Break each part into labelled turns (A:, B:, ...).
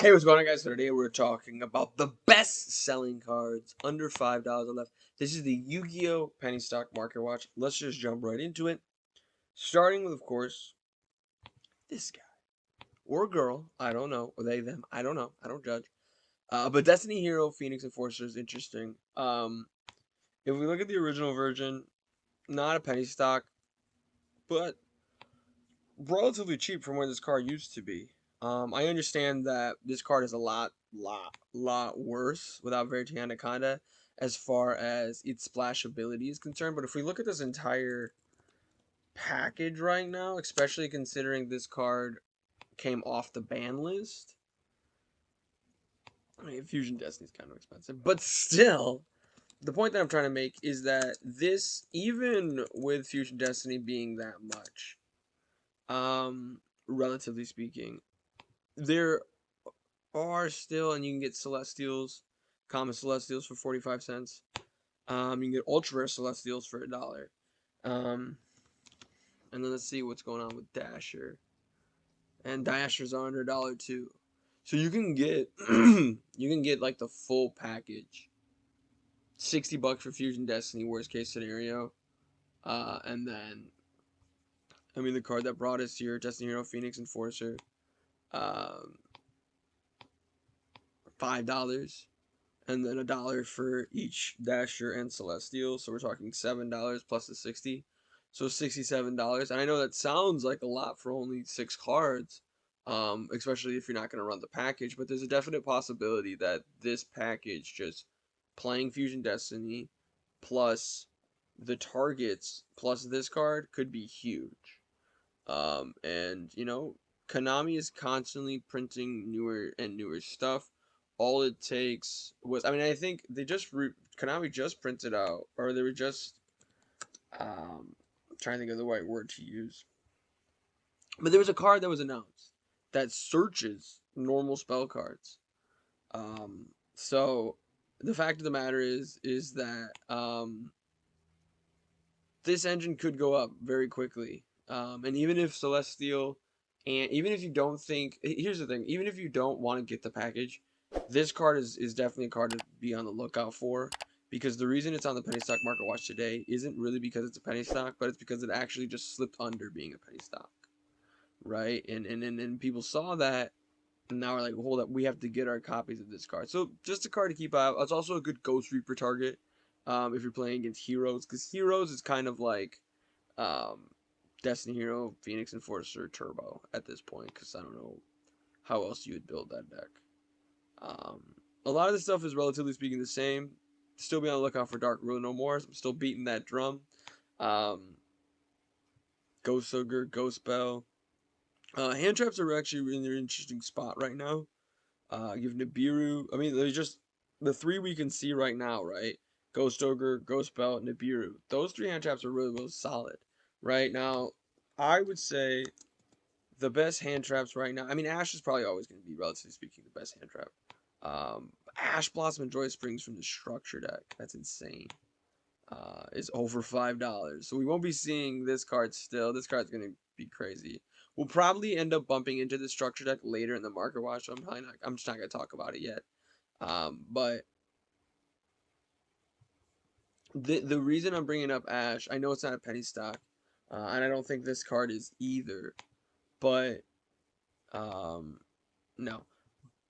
A: Hey, what's going on, guys? So today we're talking about the best-selling cards under $5 or less. This is the Yu-Gi-Oh! Penny Stock Market Watch. Let's just jump right into it. Starting with, of course, this guy. Or girl. I don't know. Or they, them. I don't know. I don't judge. But Destiny Hero, Phoenix Enforcer is interesting. If we look at the original version, not a penny stock, but relatively cheap from where this card used to be. I understand that this card is a lot worse without Verity Anaconda as far as its splashability is concerned. But if we look at this entire package right now, especially considering this card came off the ban list, I mean, Fusion Destiny's kind of expensive, but still, the point that I'm trying to make is that this, even with Fusion Destiny being that much, relatively speaking, there are still, and you can get Celestials, common Celestials for 45 cents. You can get ultra rare Celestials for $1. And then let's see what's going on with Dasher. And Dashers are under $1 too. So you can get like the full package. $60 for Fusion Destiny, worst case scenario. And then I mean the card that brought us here, Destiny Hero Phoenix Enforcer. Um, $5. And then $1 for each Dasher and Celestial. So we're talking $7 plus the 60. So $67. And I know that sounds like a lot for only 6 cards, especially if you're not going to run the package. But there's a definite possibility that this package, just playing Fusion Destiny plus the targets plus this card, could be huge. And Konami is constantly printing newer and newer stuff. All it takes was, I mean, I think Konami just printed out, or they were just trying to think of the right word to use. But there was a card that was announced that searches normal spell cards. So the fact of the matter is that this engine could go up very quickly. And even if Celestial, and even if you don't think, here's the thing, even if you don't want to get the package, this card is definitely a card to be on the lookout for. Because the reason it's on the penny stock market watch today isn't really because it's a penny stock, but it's because it actually just slipped under being a penny stock, right? And people saw that, and now we're like, hold up, we have to get our copies of this card. So just a card to keep out. It's also a good Ghost Reaper target if you're playing against Heroes, because Heroes is kind of like um, Destiny Hero, Phoenix Enforcer, Turbo at this point, because I don't know how else you would build that deck. Um, a lot of this stuff is relatively speaking the same. Still be on the lookout for Dark Rule No More. I'm still beating that drum. Um, Ghost Ogre, Ghost Bell. Hand traps are actually in an interesting spot right now. You have Nibiru. I mean, there's just the 3 we can see right now, right? Ghost Ogre, Ghost Belt, Nibiru. Those 3 hand traps are really solid. Right now, I would say the best hand traps right now. I mean, Ash is probably always going to be, relatively speaking, the best hand trap. Ash Blossom and Joy Springs from the structure deck. That's insane. Is over $5. So we won't be seeing this card still. This card's going to be crazy. We'll probably end up bumping into the structure deck later in the market watch. So I'm just not going to talk about it yet. But the reason I'm bringing up Ash, I know it's not a penny stock, and I don't think this card is either. But no.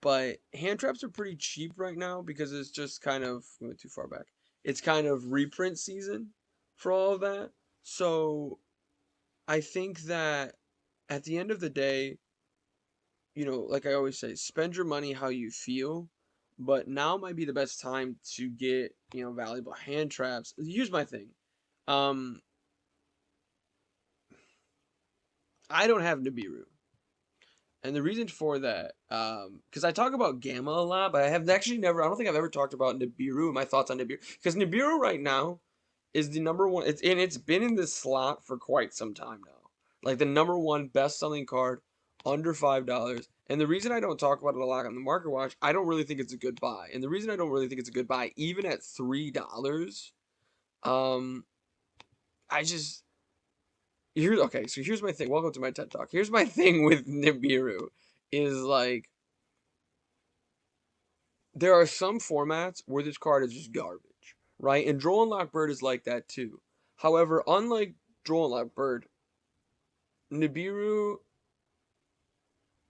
A: But hand traps are pretty cheap right now because it's just kind of we went too far back. It's kind of reprint season for all of that. So I think that at the end of the day, like I always say, spend your money how you feel. But now might be the best time to get, valuable hand traps. Here's my thing. Um, I don't have Nibiru. And the reason for that, because I talk about Gamma a lot, but I don't think I've ever talked about Nibiru, my thoughts on Nibiru. Because Nibiru right now is the number one, it's been in this slot for quite some time now. Like the number one best selling card under $5. And the reason I don't talk about it a lot on the Market Watch, I don't really think it's a good buy. And the reason I don't really think it's a good buy, even at $3, um, I just, so here's my thing. Welcome to my TED Talk. Here's my thing with Nibiru is like, there are some formats where this card is just garbage, right? And Droll and Lockbird is like that too. However, unlike Droll and Lockbird, Nibiru,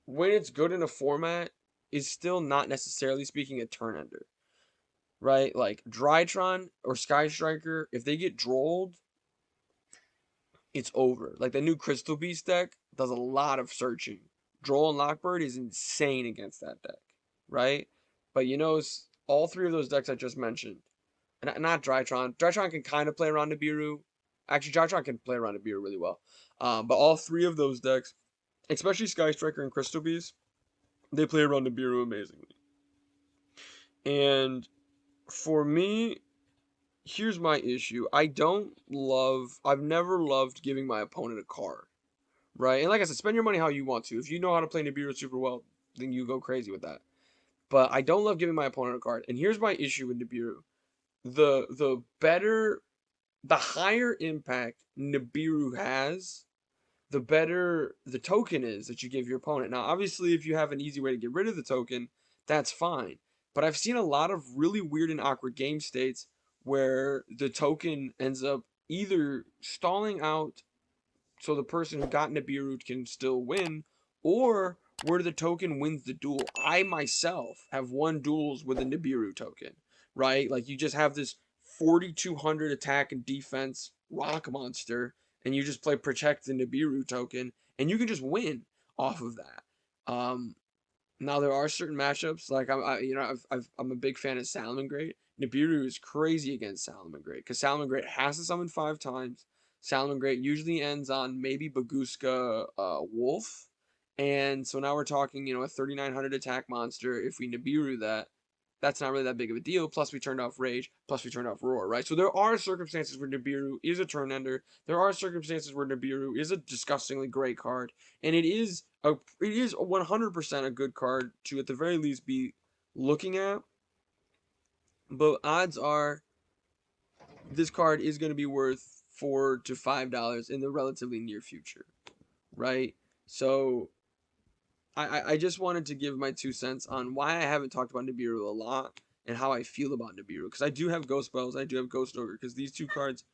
A: when it's good in a format, is still not necessarily speaking a turn ender, right? Like Drytron or Sky Striker, if they get drolled, it's over. Like the new Crystal Beast deck does a lot of searching. Droll and Lockbird is insane against that deck, right? But all three of those decks I just mentioned, not Drytron. Drytron can kind of play around Nibiru. Actually, Drytron can play around Nibiru really well. But all three of those decks, especially Sky Striker and Crystal Beast, they play around Nibiru amazingly. And for me, here's my issue. I've never loved giving my opponent a card, right? And like I said, spend your money how you want to. If you know how to play Nibiru super well, then you go crazy with that. But I don't love giving my opponent a card. And here's my issue with Nibiru. The better, the higher impact Nibiru has, the better the token is that you give your opponent. Now, obviously, if you have an easy way to get rid of the token, that's fine. But I've seen a lot of really weird and awkward game states where the token ends up either stalling out so the person who got Nibiru can still win, or where the token wins the duel. I myself have won duels with a Nibiru token, right? Like you just have this 4,200 attack and defense rock monster, and you just play protect the Nibiru token, and you can just win off of that. Now there are certain matchups like I'm a big fan of Salamangreat. Nibiru is crazy against Salamangreat because Salamangreat has to summon 5 times. Salamangreat usually ends on maybe Baguska Wolf, and so now we're talking a 3,900 attack monster. If we Nibiru that, that's not really that big of a deal. Plus, we turned off Rage. Plus, we turned off Roar, right? So there are circumstances where Nibiru is a turn ender. There are circumstances where Nibiru is a disgustingly great card, and it is 100% a good card to at the very least be looking at. But odds are this card is going to be worth $4 to $5 in the relatively near future, right? So I just wanted to give my 2 cents on why I haven't talked about Nibiru a lot and how I feel about Nibiru. Because I do have Ghost Bells, I do have Ghost Ogre, because these two cards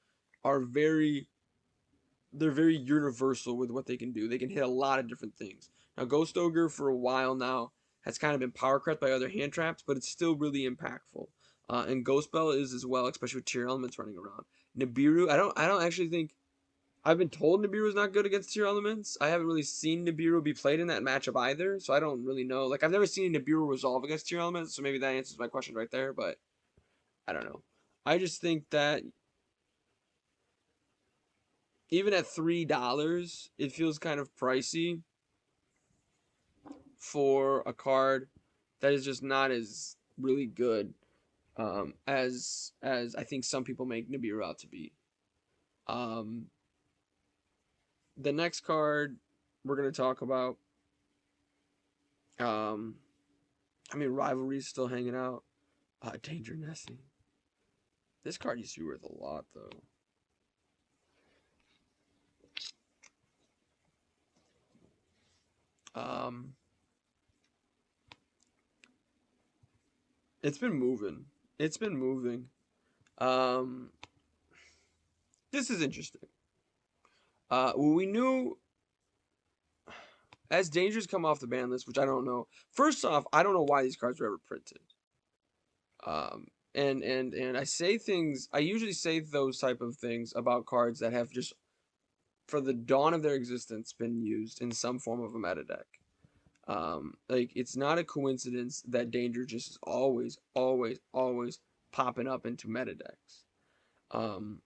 A: are they're very universal with what they can do. They can hit a lot of different things. Now, Ghost Ogre for a while now has kind of been power crept by other hand traps, but it's still really impactful. And Ghost Bell is as well, especially with tier elements running around. Nibiru, I don't actually think I've been told Nibiru is not good against tier elements. I haven't really seen Nibiru be played in that matchup either, so I don't really know. Like I've never seen Nibiru resolve against tier elements, so maybe that answers my question right there. But I don't know. I just think that even at $3, it feels kind of pricey for a card that is just not as really good as I think some people make Nibiru out to be. Um, the next card we're gonna talk about. Um, Rivalry's still hanging out. Danger Nessie. This card used to be worth a lot though. Um, it's been moving. It's been moving. Um, this is interesting. We knew as Dangers come off the ban list, which I don't know. First off, I don't know why these cards were ever printed. And I say things. I usually say those type of things about cards that have just, for the dawn of their existence, been used in some form of a meta deck. Like it's not a coincidence that Danger just is always, always, always popping up into meta decks. Um,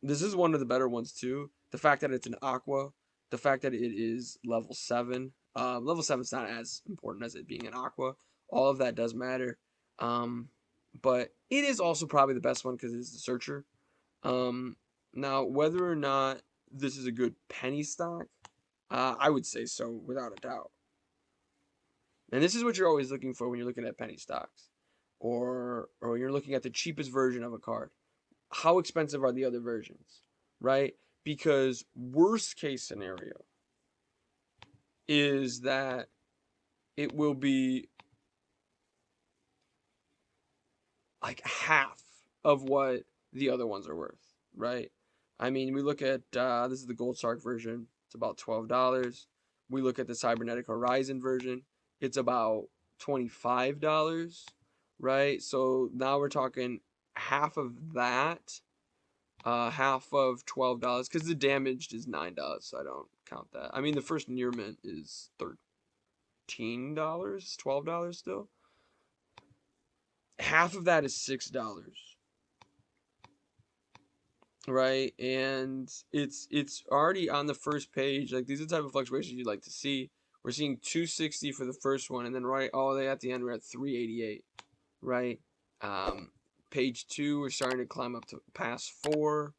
A: this is one of the better ones too. The fact that it's an aqua, the fact that it is level 7. Level 7 is not as important as it being an aqua. All of that does matter. Um, but it is also probably the best one because it is the searcher. Um, Now whether or not this is a good penny stock, I would say so without a doubt. And this is what you're always looking for when you're looking at penny stocks, or you're looking at the cheapest version of a card. How expensive are the other versions, right? Because worst case scenario is that it will be like half of what the other ones are worth, right? I mean, we look at this is the Gold Shark version. It's about $12. We look at the Cybernetic Horizon version. It's about $25, right? So now we're talking half of that, half of $12 because the damaged is $9, so I don't count that. I mean, the first near mint is $13, $12 still. Half of that is $6, right? And it's already on the first page. Like these are the type of fluctuations you'd like to see. We're seeing 260 for the first one, and then right all the way at the end we're at 388, right? Um, Page two we're starting to climb up to past four,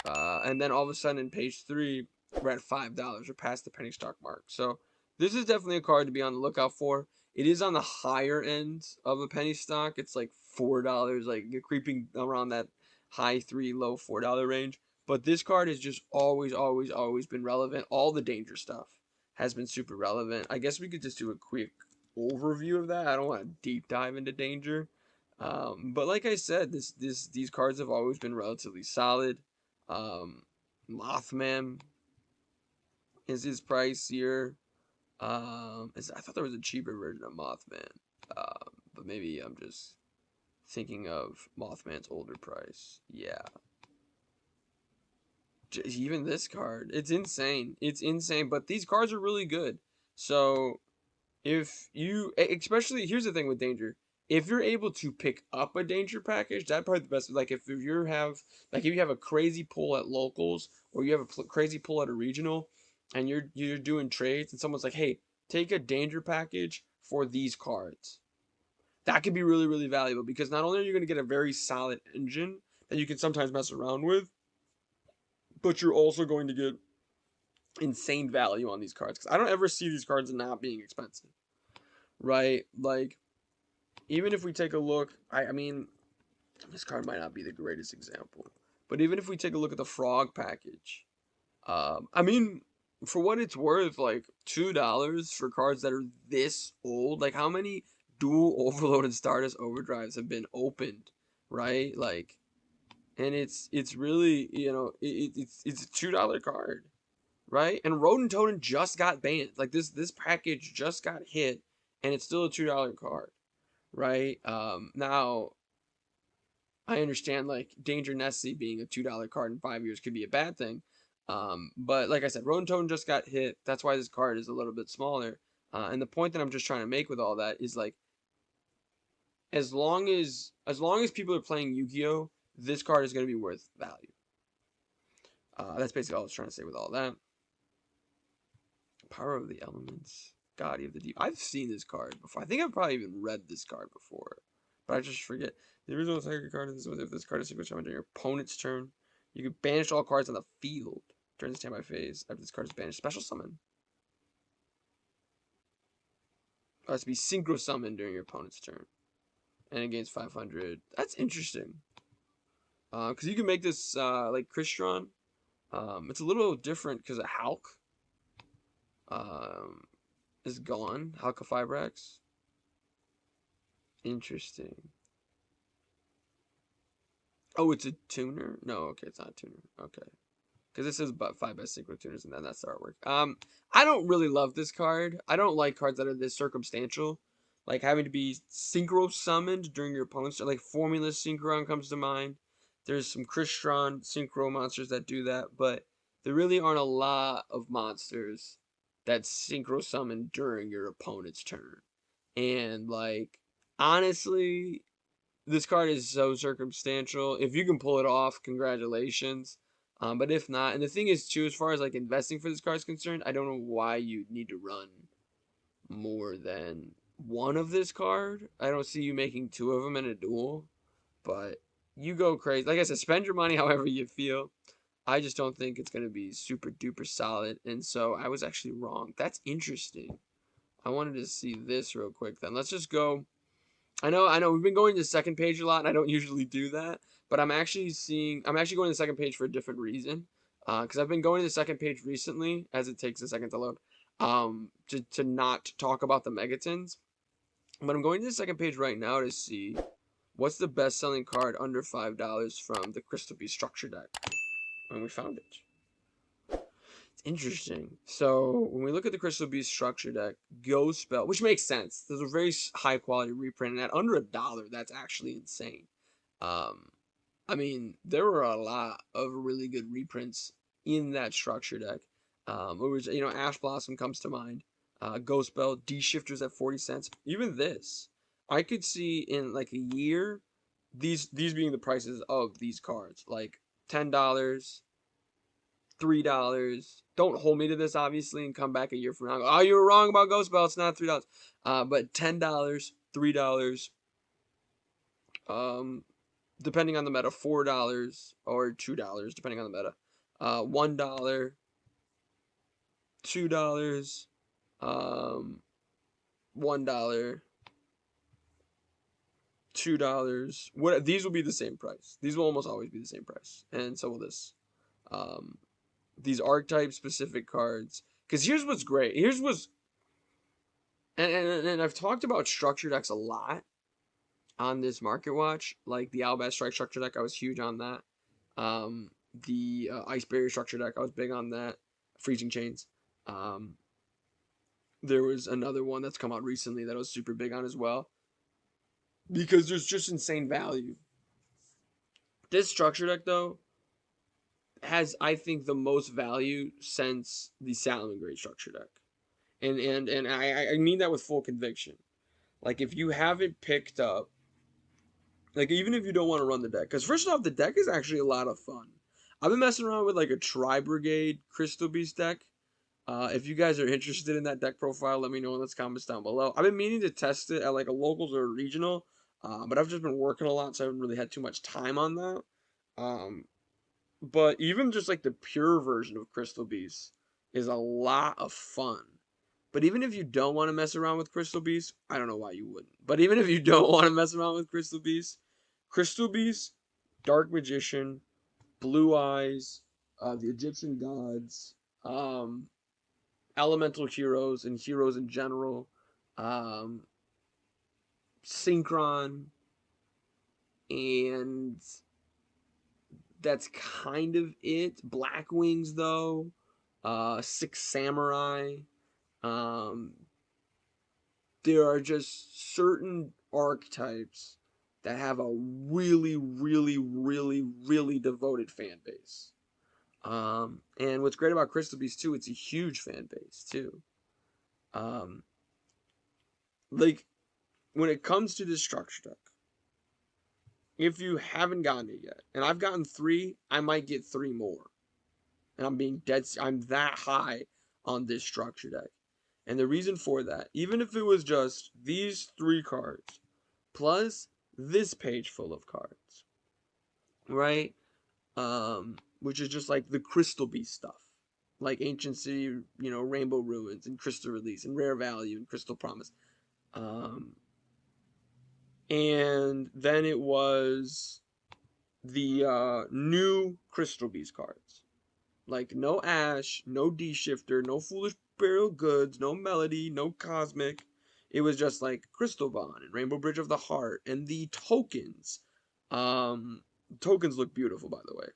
A: and then all of a sudden in page three we're at $5. We're past the penny stock mark. So this is definitely a card to be on the lookout for. It is on the higher end of a penny stock. It's like $4, like you're creeping around that high three, low $4 range. But this card has just always, always, always been relevant. All the danger stuff has been super relevant. I guess we could just do a quick overview of that. I don't want to deep dive into danger. But like I said, these cards have always been relatively solid. Um, Mothman is pricier. I thought there was a cheaper version of Mothman, but maybe I'm just thinking of Mothman's older price. Yeah, even this card, it's insane. It's insane, but these cards are really good. So if you, especially here's the thing with danger, if you're able to pick up a danger package, that's probably the best. Like if you have like if you have a crazy pull at locals or you have a crazy pull at a regional, and you're doing trades and someone's like, hey, take a danger package for these cards. That could be really really valuable because not only are you going to get a very solid engine that you can sometimes mess around with, but you're also going to get insane value on these cards because I don't ever see these cards not being expensive, right? Like even if we take a look, I mean, this card might not be the greatest example, but even if we take a look at the frog package, I mean, for what it's worth, like $2 for cards that are this old, like how many dual overload and Stardust overdrives have been opened, right? Like, and it's really it's a $2 card, right? And Rodent Totem just got banned, like this package just got hit, and it's still a $2 card, right? Now I understand like Danger Nessie being a $2 card in 5 years could be a bad thing. But like I said, Rodent Totem just got hit. That's why this card is a little bit smaller. And the point that I'm just trying to make with all that is like as long as people are playing Yu-Gi-Oh, this card is going to be worth value. That's basically all I was trying to say with all that. Power of the Elements, Guardian of the Deep. I've seen this card before. I think I've probably even read this card before, but I just forget. The original second card is if this card is secret summon during your opponent's turn, you can banish all cards on the field during the standby phase. After this card is banished, special summon. It has to be synchro summoned during your opponent's turn, and it gains 500. That's interesting. Because you can make this like Crystron. It's a little different because Hulk um, is gone. Hulk of Fibrax. Interesting. Oh, it's a tuner? No, okay, it's not a tuner. Okay. Because this is about 5 best synchro tuners, and then that's the artwork. I don't really love this card. I don't like cards that are this circumstantial. Like having to be synchro summoned during your opponent's, like Formula Synchron comes to mind. There's some Crystron synchro monsters that do that, but there really aren't a lot of monsters that synchro summon during your opponent's turn. And like honestly, this card is so circumstantial. If you can pull it off, congratulations. But if not, and the thing is too, as far as like investing for this card is concerned, I don't know why you need to run more than one of this card. I don't see you making two of them in a duel, but you go crazy. Like I said, spend your money however you feel. I just don't think it's gonna be super duper solid, and so I was actually wrong. That's interesting. I wanted to see this real quick. Then let's just go. I know. We've been going to the second page a lot, and I don't usually do that. But I'm actually going to the second page for a different reason. Because I've been going to the second page recently, as it takes a second to load. To not talk about the Megatons. But I'm going to the second page right now to see What's the best-selling card under $5 from the Crystal Beast structure deck? And we found it. It's interesting. So when we look at the Crystal Beast structure deck, Ghost Spell, which makes sense. There's a very high quality reprint, and at under $1, that's actually insane. Um, I mean, there were a lot of really good reprints in that structure deck. It was, Ash Blossom comes to mind. Ghost Bell, D Shifters at 40 cents. Even this, I could see in like a year, these being the prices of these cards, like $10, $3. Don't hold me to this, obviously, and come back a year from now. And go, oh, you were wrong about Ghost Bell. It's not $3. But $10, $3. Um, Depending on the meta, $4 or $2, depending on the meta. $1, $2, $1, $2. What these will be the same price. These will almost always be the same price, and so will this. Um, these archetype specific cards. Because here's what's great. Here's what's and I've talked about structure decks a lot on this Market Watch, like the Albat Strike structure deck. I was huge on that. Um, the Ice Barrier structure deck, I was big on that. Freezing Chains. Um, there was another one that's come out recently that I was super big on as well, because there's just insane value. This structure deck, though, has, I think, the most value since the Salamangreat structure deck. And I mean that with full conviction. Like, if you haven't picked up, like, even if you don't want to run the deck, because first off, the deck is actually a lot of fun. I've been messing around with like a Tri Brigade Crystal Beast deck. If you guys are interested in that deck profile, let me know in the comments down below. I've been meaning to test it at like a locals or a regional, but I've just been working a lot, so I haven't really had too much time on that. Um, but even just like the pure version of Crystal Beast is a lot of fun. But even if you don't want to mess around with Crystal Beast, I don't know why you wouldn't. But even if you don't want to mess around with Crystal Beast, Dark Magician, Blue Eyes, the Egyptian Gods, um, Elemental Heroes and heroes in general, um, Synchron, and that's kind of it. Black Wings, though, Six Samurai. Um, there are just certain archetypes that have a really, really, really, really devoted fan base. And what's great about Crystal Beast too, it's a huge fan base too. Um, like when it comes to this structure deck, if you haven't gotten it yet, and I've gotten 3, I might get 3 more. And I'm that high on this structure deck. And the reason for that, even if it was just these 3 cards, plus this page full of cards, right? Which is just like the Crystal Beast stuff. Like Ancient City, Rainbow Ruins, and Crystal Release, and Rare Value, and Crystal Promise. Um, and then it was the new Crystal Beast cards. Like no Ash, no D Shifter, no Foolish Burial Goods, no Melody, no Cosmic. It was just like Crystal Bond and Rainbow Bridge of the Heart and the tokens. Tokens look beautiful, by the way.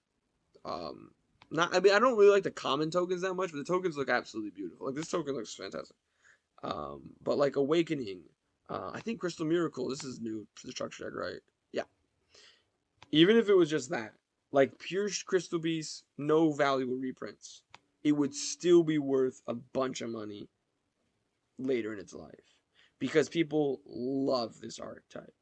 A: Not, I mean, I don't really like the common tokens that much, but the tokens look absolutely beautiful. Like this token looks fantastic. But like Awakening, I think Crystal Miracle. This is new to the structure deck, right? Yeah. Even if it was just that, like pure Crystal Beast, no valuable reprints, it would still be worth a bunch of money later in its life because people love this archetype.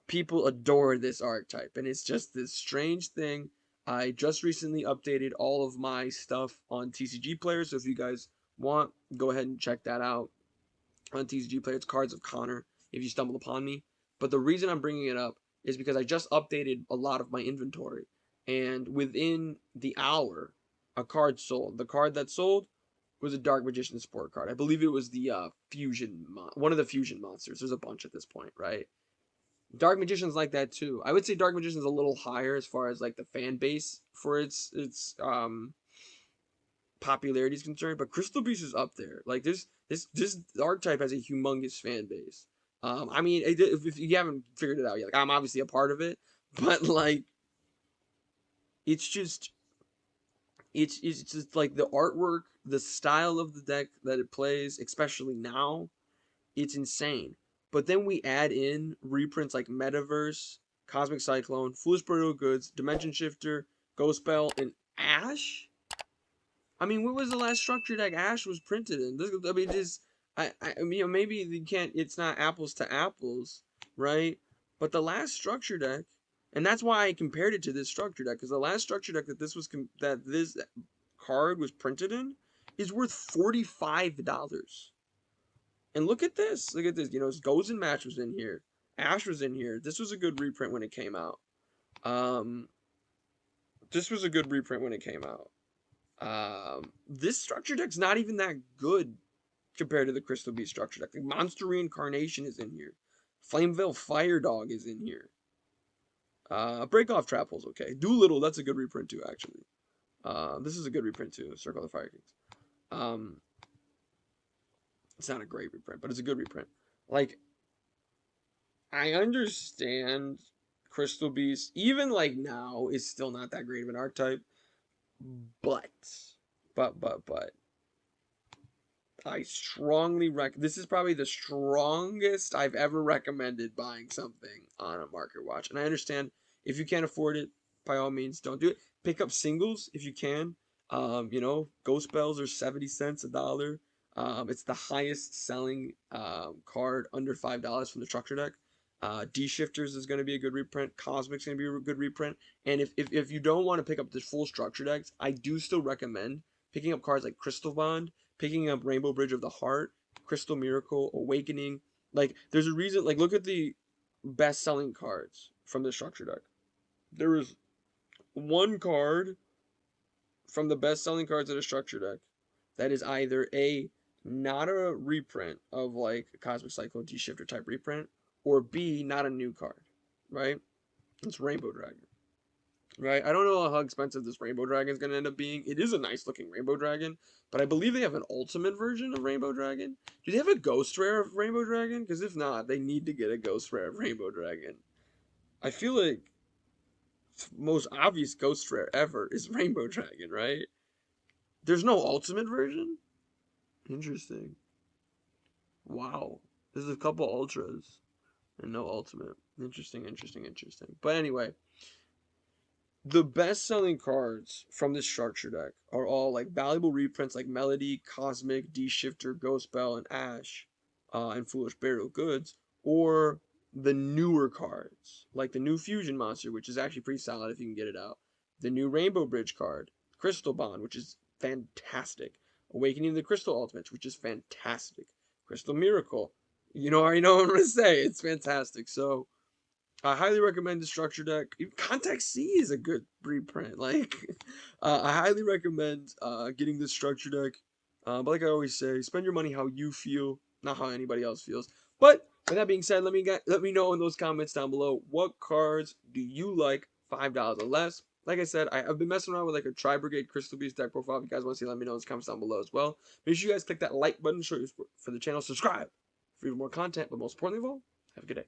A: People adore this archetype, and it's just this strange thing. I just recently updated all of my stuff on TCG Player, so if you guys want, go ahead and check that out on TCG Player. It's Cards of Connor if you stumble upon me. But the reason I'm bringing it up is because I just updated a lot of my inventory, and within the hour, a card sold. The card that sold was a Dark Magician Sport card. I believe it was the one of the fusion monsters. There's a bunch at this point, right? Dark Magician's like that too. I would say Dark Magician's a little higher as far as like the fan base for its popularity is concerned, but Crystal Beast is up there. Like this archetype has a humongous fan base. I mean, if you haven't figured it out yet, like I'm obviously a part of it, but like it's just it's just like the artwork, the style of the deck that it plays, especially now, it's insane. But then we add in reprints like Metaverse, Cosmic Cyclone, Foolish Burial Goods, Dimension Shifter, Ghost Bell, and Ash. I mean, what was the last structure deck Ash was printed in? This, I mean, just I mean, maybe you can't. It's not apples to apples, right? But the last structure deck, and that's why I compared it to this structure deck, because the last structure deck that this card was printed in is worth $45. And look at this. Look at this. You know, Goes and Match was in here. Ash was in here. This was a good reprint when it came out. Um, this was a good reprint when it came out. This structure deck's not even that good compared to the Crystal Beast structure deck. Like Monster Reincarnation is in here. Flamevale Fire Dog is in here. Break Off Traphole's okay. Doolittle, that's a good reprint too, actually. This is a good reprint too. Circle of the Fire Kings. Um, it's not a great reprint, but it's a good reprint. Like, I understand Crystal Beast, even like now, is still not that great of an archetype. But, but, I strongly this is probably the strongest I've ever recommended buying something on a market watch. And I understand if you can't afford it, by all means, don't do it. Pick up singles if you can. You know, Ghost Bells are 70 cents a dollar. It's the highest selling card under $5 from the structure deck. D Shifters is going to be a good reprint. Cosmic's going to be a good reprint. And if you don't want to pick up the full structure decks, I do still recommend picking up cards like Crystal Bond, picking up Rainbow Bridge of the Heart, Crystal Miracle, Awakening. Like, there's a reason. Like, look at the best-selling cards from the structure deck. There is one card from the best-selling cards of the structure deck that is either a not a reprint of like a Cosmic Cyclone D Shifter type reprint, or B not a new card, right? It's Rainbow Dragon. Right? I don't know how expensive this Rainbow Dragon is going to end up being. It is a nice looking Rainbow Dragon, but I believe they have an ultimate version of Rainbow Dragon. Do they have a ghost rare of Rainbow Dragon? Because if not, they need to get a ghost rare of Rainbow Dragon. I feel like the most obvious ghost rare ever is Rainbow Dragon, right? There's no ultimate version? Interesting. Wow. There's a couple ultras and no ultimate. Interesting, interesting, interesting. But anyway, the best-selling cards from this structure deck are all like valuable reprints like Melody, Cosmic, D Shifter, Ghost Bell, and Ash, and Foolish Burial Goods, or the newer cards like the new Fusion Monster, which is actually pretty solid if you can get it out. The new Rainbow Bridge card, Crystal Bond, which is fantastic. Awakening of the Crystal Ultimates, which is fantastic. Crystal Miracle, you know, I already know what I'm gonna say. It's fantastic. So I highly recommend the structure deck. Even Contact C is a good reprint. Like, I highly recommend getting this structure deck. But like I always say, spend your money how you feel, not how anybody else feels. But with that being said, let me know in those comments down below what cards do you like $5 or less. Like I said, I've been messing around with like a Tri Brigade Crystal Beast deck profile. If you guys want to see, let me know in the comments down below as well. Make sure you guys click that like button for the channel, subscribe for even more content. But most importantly of all, have a good day.